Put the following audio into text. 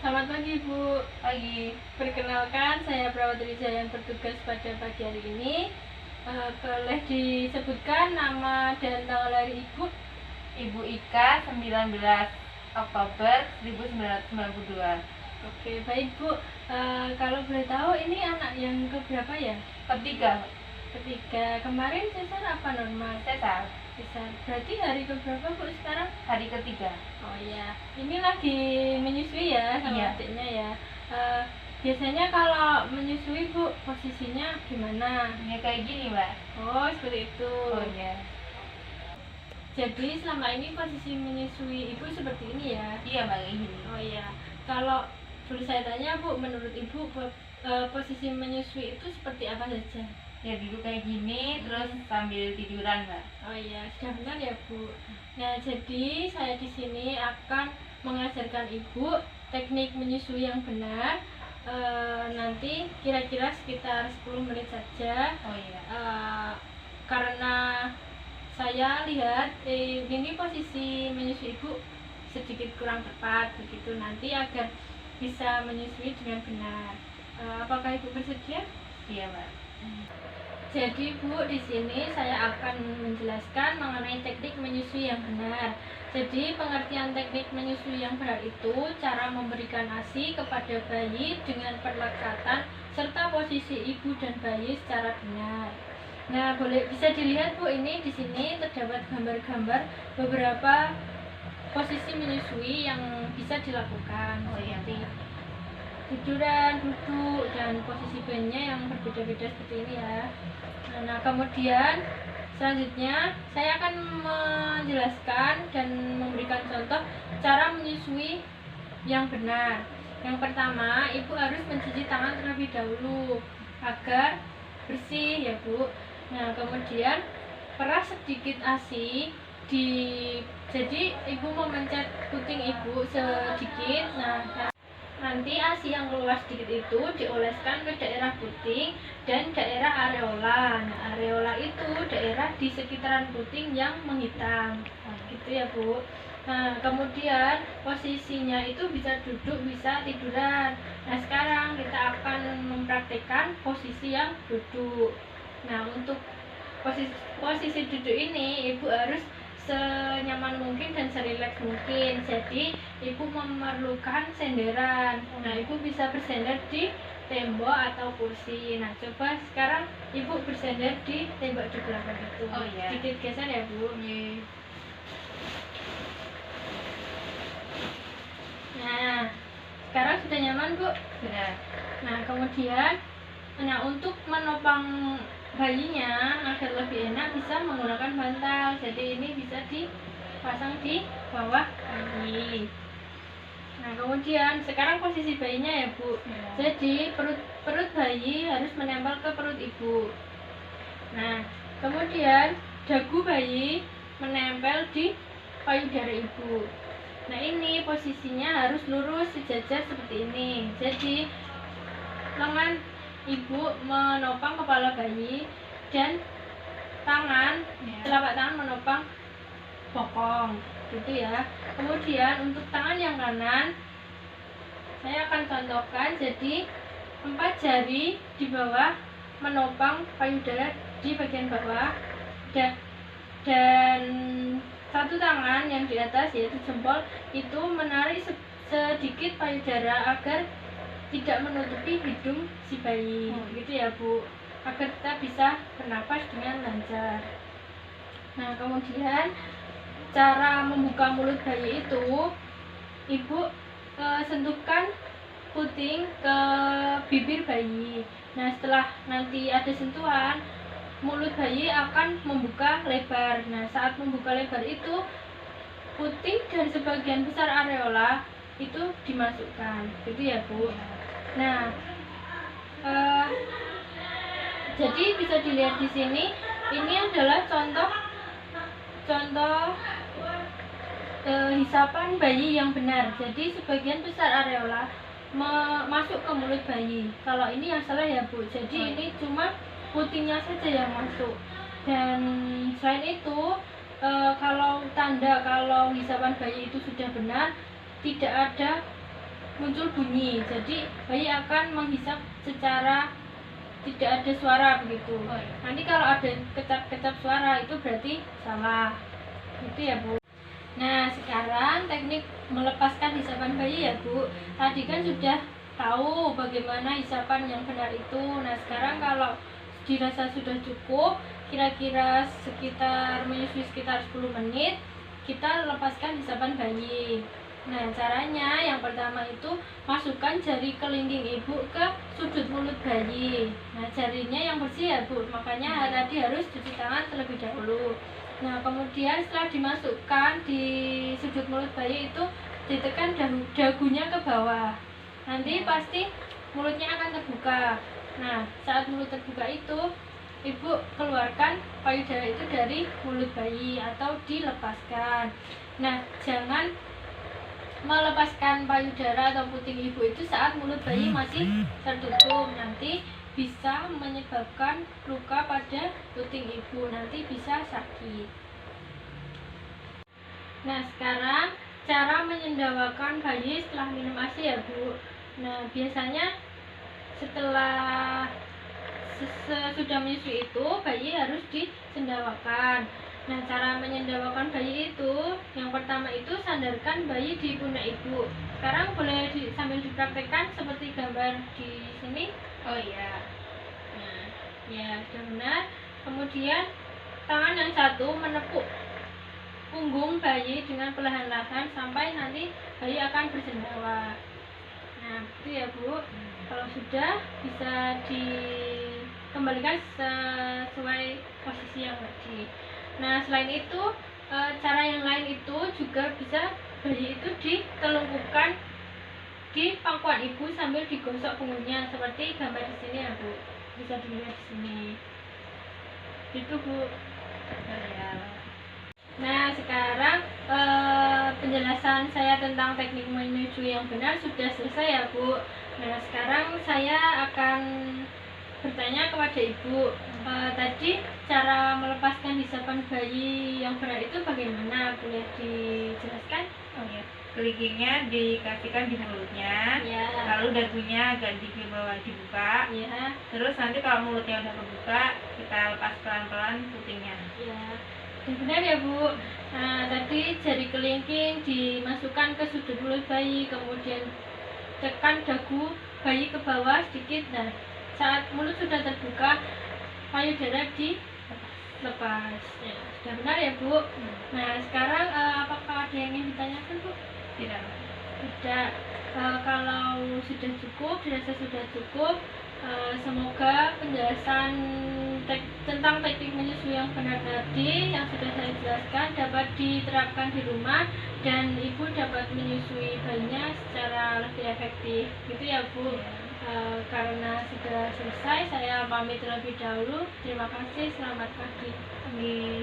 Selamat pagi Bu. Pagi. Perkenalkan, saya Prawati Wijaya yang bertugas pada pagi hari ini. Boleh disebutkan nama dan tanggal lahir Ibu? Ibu Ika, 19 Oktober 1992. Oke, baik Bu. Kalau boleh tahu ini anak yang keberapa ya? Ketiga. Kemarin sesar apa normal? Sesar. Sesar. Berarti hari keberapa Bu sekarang? Hari ketiga. Oh iya, ini lagi menyusui ya sama Iya. adiknya ya. Biasanya kalau menyusui Bu posisinya gimana? Ya kayak gini, Mbak. Oh seperti itu. Oh iya. Jadi selama ini posisi menyusui Ibu seperti ini ya? Iya, Mbak, kayak gini. Oh iya. Kalau boleh saya tanya Bu, menurut Ibu posisi menyusui itu seperti apa saja? Ya duduk kayak gini, terus sambil tiduran, Mbak. Oh iya, sudah benar ya Bu. Nah, jadi saya di sini akan mengajarkan Ibu teknik menyusui yang benar. Nanti kira-kira sekitar 10 menit saja. Oh iya. Karena saya lihat ini posisi menyusui Ibu sedikit kurang tepat begitu, nanti agar bisa menyusui dengan benar. Apakah Ibu bersedia? Iya, Mbak. Jadi Bu, di sini saya akan menjelaskan mengenai teknik menyusui yang benar. Jadi pengertian teknik menyusui yang benar itu cara memberikan ASI kepada bayi dengan perlekatan serta posisi ibu dan bayi secara benar. Nah, bisa dilihat Bu, ini di sini terdapat gambar-gambar beberapa posisi menyusui yang bisa dilakukan. Oh iya. Seperti tiduran, duduk, dan posisi bayinya yang berbeda-beda seperti ini ya. Nah, kemudian selanjutnya saya akan menjelaskan dan memberikan contoh cara menyusui yang benar. Yang pertama, Ibu harus mencuci tangan terlebih dahulu agar bersih ya Bu. Nah, kemudian peras sedikit ASI jadi Ibu memencet puting Ibu sedikit. Nah, nanti ASI yang keluar sedikit itu dioleskan ke daerah puting dan daerah areola. Nah, areola itu daerah di sekitaran puting yang menghitam. Gitu ya Bu. Nah, kemudian posisinya itu bisa duduk, bisa tiduran. Nah, sekarang kita akan mempraktikkan posisi yang duduk. Nah, untuk posisi duduk ini Ibu harus senyaman mungkin dan serileks mungkin. Jadi Ibu memerlukan senderan. Nah, Ibu bisa bersender di tembok atau kursi. Nah, coba sekarang Ibu bersender di tembok di belakang itu. Oh iya. Sedikit geser ya Bu. Nah, sekarang sudah nyaman Bu? Sudah. Nah, kemudian untuk menopang bayinya agar lebih enak bisa menggunakan bantal. Jadi ini bisa dipasang di bawah bayi. Nah, kemudian sekarang posisi bayinya ya Bu. Jadi perut bayi harus menempel ke perut Ibu. Nah, kemudian dagu bayi menempel di payudara Ibu. Nah, ini posisinya harus lurus sejajar seperti ini. Jadi lengan Ibu menopang kepala bayi dan telapak tangan menopang bokong, gitu ya. Kemudian untuk tangan yang kanan saya akan contohkan, jadi 4 jari di bawah menopang payudara di bagian bawah dan satu tangan yang di atas yaitu jempol itu menarik sedikit payudara agar tidak menutupi hidung si bayi. Gitu ya Bu, agar kita bisa bernapas dengan lancar. Nah, kemudian cara membuka mulut bayi itu Ibu sentuhkan puting ke bibir bayi. Nah, setelah nanti ada sentuhan, mulut bayi akan membuka lebar. Nah, saat membuka lebar itu puting dan sebagian besar areola itu dimasukkan. Gitu ya Bu. Nah, jadi bisa dilihat di sini, ini adalah contoh hisapan bayi yang benar. Jadi sebagian besar areola masuk ke mulut bayi. Kalau ini yang salah ya Bu. Jadi ini cuma putingnya saja yang masuk. Dan selain itu, kalau hisapan bayi itu sudah benar, tidak ada muncul bunyi. Jadi bayi akan menghisap secara tidak ada suara begitu. Oh, iya. Nanti kalau ada kecap-kecap suara itu berarti salah. Itu ya Bu. Nah sekarang teknik melepaskan hisapan bayi ya Bu. Tadi kan sudah tahu bagaimana hisapan yang benar itu. Nah sekarang kalau dirasa sudah cukup, kira-kira sekitar menyusui sekitar 10 menit, kita lepaskan hisapan bayi. Nah caranya yang pertama itu masukkan jari kelingking ibu ke sudut mulut bayi. Nah jarinya yang bersih ya Bu, makanya tadi harus cuci tangan terlebih dahulu. Nah kemudian setelah dimasukkan di sudut mulut bayi itu ditekan dagunya ke bawah. Nanti pasti mulutnya akan terbuka. Nah saat mulut terbuka itu ibu keluarkan payudara itu dari mulut bayi atau dilepaskan. Nah jangan melepaskan payudara atau puting ibu itu saat mulut bayi masih tertutup, nanti bisa menyebabkan luka pada puting ibu, nanti bisa sakit. Nah sekarang cara menyendawakan bayi setelah minum ASI ya Bu. Nah biasanya setelah sudah menyusui itu bayi harus disendawakan. Nah cara menyendawakan bayi itu yang pertama itu sandarkan bayi di pundak ibu. Sekarang boleh sambil dipraktekkan seperti gambar di sini. Oh iya. Nah ya sudah benar. Kemudian tangan yang satu menepuk punggung bayi dengan perlahan-lahan sampai nanti bayi akan bersendawa. Nah itu ya Bu. Kalau sudah bisa dikembalikan sesuai posisi yang tadi. Nah selain itu cara yang lain itu juga bisa bayi itu ditelungkupkan di pangkuan ibu sambil digosok punggungnya seperti gambar di sini ya Bu, bisa dilihat di sini. Itu Bu. Nah sekarang penjelasan saya tentang teknik menyusui yang benar sudah selesai ya Bu. Nah sekarang saya akan bertanya kepada ibu, tadi cara melepaskan hisapan bayi yang benar itu bagaimana, boleh dijelaskan? Oh iya. Kelingkingnya dikasihkan di mulutnya, Ya. lalu dagunya agak di bawah dibuka. Ya. Terus nanti kalau mulutnya udah kebuka, kita lepas pelan-pelan putingnya. Ya. Benar ya Bu. Nah tadi jari kelingking dimasukkan ke sudut mulut bayi, kemudian tekan dagu bayi ke bawah sedikit. Nah saat mulut sudah terbuka, payudara dilepas. Ya, sudah benar ya Bu. Nah sekarang apakah ada yang ingin ditanyakan Bu? Tidak. Tidak. Kalau sudah cukup, dirasa sudah cukup, semoga penjelasan tentang teknik menyusui yang benar tadi yang sudah saya jelaskan dapat diterapkan di rumah dan ibu dapat menyusui bayinya secara lebih efektif. Gitu ya Bu. Karena sudah selesai, saya pamit terlebih dahulu. Terima kasih, selamat pagi. Amin.